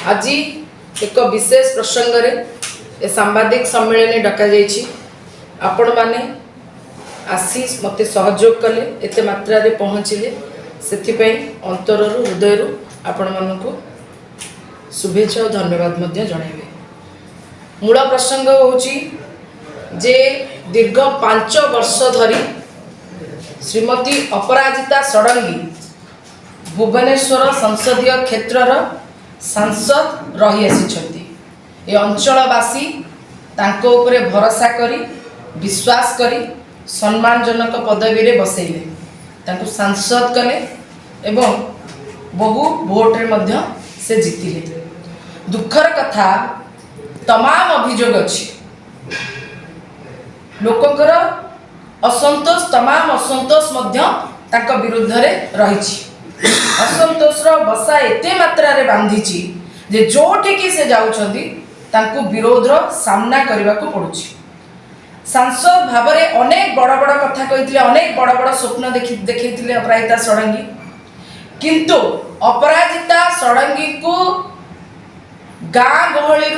आज एक विशेष प्रसंग रे सांबादिक सम्मेलन डक आपण मैंने आसी मत सहयोग कले एत मात्रा रे पहुँचले से अंतर हृदय आपण मानक शुभेच्छा और धन्यवाद जनइबे। मूल प्रसंग होची जे दीर्घ 5 वर्ष धरी श्रीमती अपराजिता षडंगी भुवनेश्वर संसदीय क्षेत्रर सांसद रही आसी ए अंचलवासी तांको उपरे भरोसा करी विश्वास करी सम्मानजनक पदवी रे बसैले तांको सांसद कले एवं बहु भोट रे मध्य से जीतिले। दुखर कथा तमाम अभियोग अच्छी लोकंकर असंतोष तमाम असंतोष मध्य तांको विरुद्ध रे रही असंतोषर बसा एते मात्रा रे बांधीची जे जोठिकी से जाउछंती तांको विरोधर सामना करबा को पड़ुछि। सांसद भाव में अनेक बड़ बड़ कथा कही अनेक बड़ बड़ स्वप्न देखते अपराजिता षडंगी किंतु अपराजिता षडंगी को गाँ गहली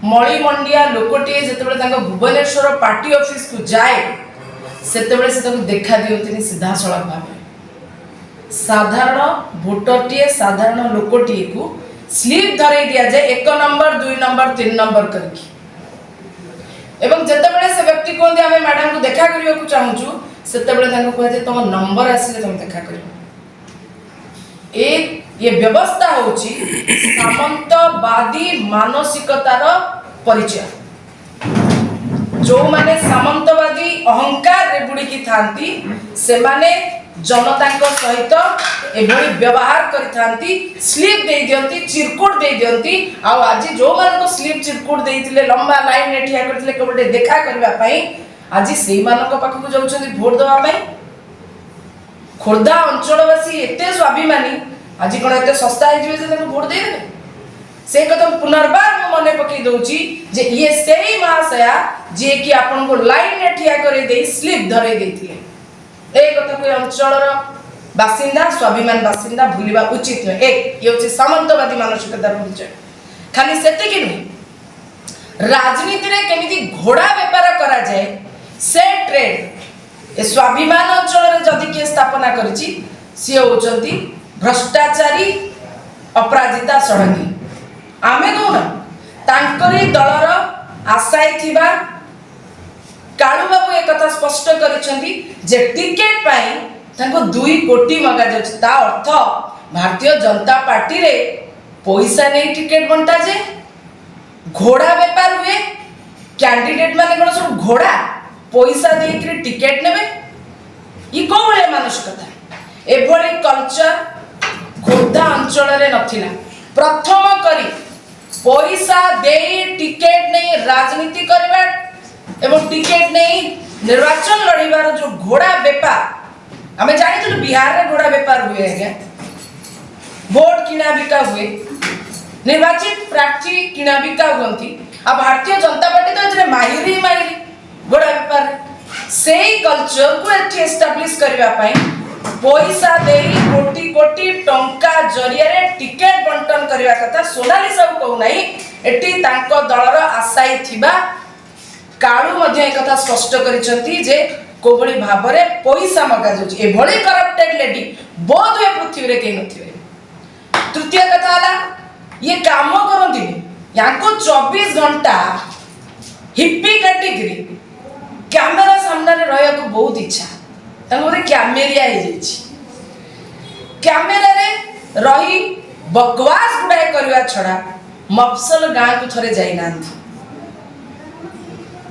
मणिमंडिया लोकटे जो भुवनेश्वर पार्टी ऑफिस को जाए से देखा दिखती सीधा सड़क भाव साधारण भोटरटीए साधारण लोकटीए को स्लीप धरई दि जाए 1 नंबर 2 नंबर 3 नंबर करके एवं जितेबाला से व्यक्ति कहते आम मैडम को देखा करने को चाहूँ से कहुए तुम नंबर आसिले तुम देखा कर ये व्यवस्था होची सामंतवादी मानसिकतार परिचय। जो माने सामंतवादी अहंकार रे बुड़ीकी थांती से माने जनता सहित एभली व्यवहार करिथांती स्लीप दे दियंती चिरकुट दे दियंती आज जो मान को स्लीप चिरकुट देइतिले लंबा लाइन ने ठिया करथिले केवटे देखा करबा पई आज सेही मानक पाख को जाउछंती भोट देबा पई। खोर्धा अंचलवासी एते स्वाभिमानी आज कोन एते सस्ता हे जे ताको भोट दे देबे से कथा पुनर्बार मु मने पकई दउची जे ये सेही महाशया जे कि आपन को लाइन ने ठिया करे दे स्लीप धरे देथिले ए कथा को अंचलर बासिंदा स्वाभिमान बासिंदा भूलिबा उचित नुहे। एक ये होची सामंतवादी मानसिकतार परिचय। खाली सेतिकी नुहे राजनीति रे केमिति घोड़ा व्यापार करा जाए से ट्रेड ए स्वाभिमान अंचल रे जदि के स्थापना करिछि से होचंती भ्रष्टाचारी अपराजिता षडंगी। आमे कोन तांकरी दलर आशाय थिबा कालू बाबू एक कथा स्पष्ट करिसेंती जे टिकेट पाई तांको 2 कोटी मगा जाउछ ता अर्थ भारतीय जनता पार्टी रे पैसा नै टिकेट बंटा जे घोड़ा व्यापार हुए कैंडिडेट माने कोन सब घोड़ा पैसा देकरी टिकेट नेबे ई कोले मानसिकता एभली कल्चर खोर्धा अंचल रे नथिला। प्रथम करी पैसा दे टिकेट नै राजनीति करबा एवं टिकेट नहीं निर्वाचन लड़ीबार जो घोड़ा व्यापार आम जानी बिहार में घोड़ा व्यापार हुए है वोट किना बिका हुए निर्वाचित प्रार्थी किना बिका हुई आ भारतीय जनता पार्टी तो ये माहिरी माहिरी घोड़ा व्यापार से कल्चर को एस्टाब्लिश करने पैसा दे कोटी कोटी टंका जरिया टिकेट बंटन करने कथा सोनाली सब कहूना एटी दलर आशायी थिबा कालू मध्य एक कथा स्पष्ट करिसेंती जे कोबळी भाबरे पैसा मगा जाउची एभली करप्टेड लेडी बहुत हुए पृथ्वी रे केही नथिबे। तृतीय कथा हला ये काम करंती याको 24 घंटा हिप्पी कैटेगरी कैमरा सामने रे रहया को बहुत इच्छा तांको रे कैमेरिया हे जाईची कैमेरा रे रही बकवास गुडाए करवा छडा मफसल गां को थरे जाई नांती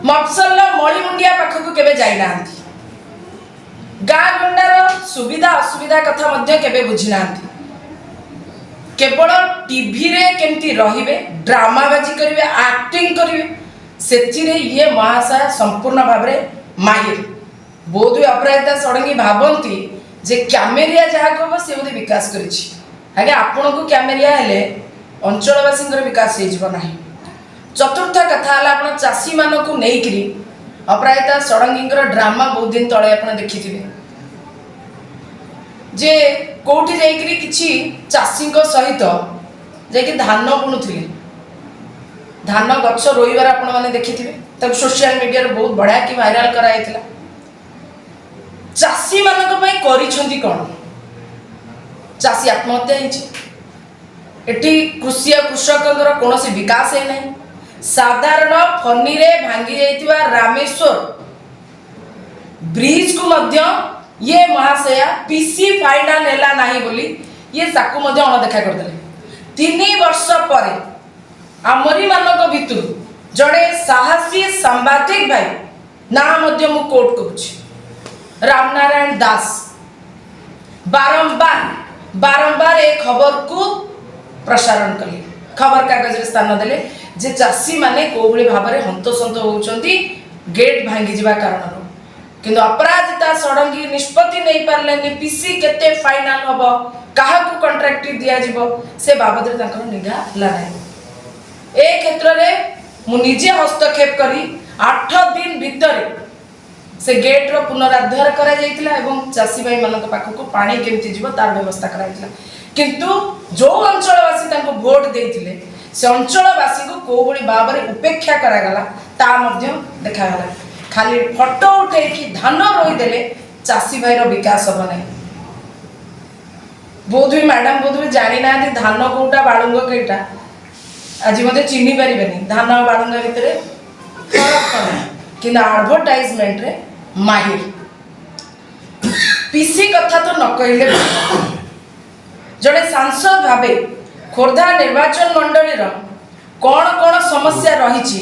मफसल मणिमुंडिया पाखक केबे जाई नांती गाँ गंडार सुविधा असुविधा कथा मध्य केबे बुझी नांती केवल टीवी रे केमती रहिबे ड्रामाबाजी करिवे एक्टिंग करिवे सेथिरे ये महाशय संपूर्ण भाव रे माहिर बोध अपराजिता षडंगी भाबंती जे कैमेरिया जहा कहबो से बोधे विकास करिछि आगे आपन को कैमेरिया हेले अंचलवासींकर विकास हे जिवो नाही। चतुर्थ कथा है आप चाषी मान को लेकिन अपराजिता षडंगी ड्रामा बहुत दिन तले आप देखी जे कोठी जाइकरी किछि चाषी सहित जे कि धान बुणुले धान गछ रोइबार आपण मैंने देखिथे सोशल मीडिया बहुत बढ़िया कि भाइराल कराइला चाषी मान कौन चाषी आत्महत्या एटी कृषि और कृषक कौन विकास है नहीं साधारण फनी रे भांगी जाइतिबा रामेश्वर ब्रिज को मध्य ये महाशया पीसी फाइनाल हैला नाही बोली ये साकु मध्य अणदेखा करदेले 3 वर्ष पर आमरी मानक भितर जड़े साहसी सांबादिक भाई ना मध्य मु कोट करुछि रामनारायण दास बारंबार ए खबर को प्रसारण कले खबर कागज रे स्थान देले जे चाषी माने कोबली भाबरे हंतसंत होउचंती गेट भांगी जिबा कारण किंतु अपराजिता सडंगी निष्पत्ति नहीं पारले पीसी केते फाइनल हबो काहा को कॉन्ट्रैक्ट दिया जिवो से बाबद रे ताकर निगा ला नाही ए क्षेत्र रे मु निजे हस्तक्षेप करी 8 दिन भीतर से गेट रो पुनरुद्धार करा जाइतिला एवं चाषी भाई मानक पाखको पानी केमति जिवो तार व्यवस्था करा जाइतिला किंतु जो अंचलवासी ताको वोट देइतिले से अंचलवासी को कोबड़ी बाबरे उपेक्षा करा गला ता मध्य देखा गला खाली फोटो उठे कि धान रोई देले चाषी भाई रो विकास हो नहीं बोधवी मैडम बोधवी जानी ना धान कोटा बालुंग केटा आज मते चिन्ही परिबेनी धान बालुंग भितर फरक करा कि एडवर्टाइजमेंट रे माहिर पीसी कथा तो न कहले जड़े सांसद भावे खोर्धा निर्वाचन मंडली कौन कौन समस्या रही